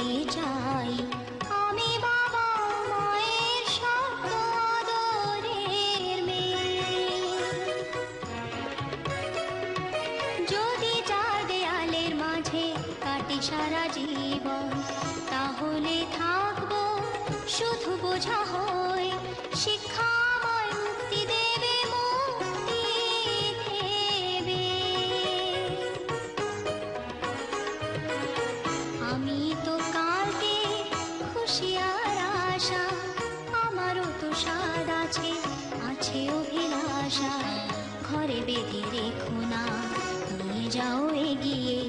বলতে চাই আমি বাবা মায়ের শত আদরের মেয়ে। যদি চার দেয়ালের মাঝে কাটে সারা জীবন, তাহলে থাকবো শুধু বোঝা হয়ে। শিক্ষা আমায় মুক্তি দেবে, মুক্তি দেবে। আমি তো কালকে খুশি আর আশা, আমারও তো স্বাদ আছে, আছে অভিলাষা। ঘরে বেঁধে রেখো না, নিয়ে যাও এগিয়ে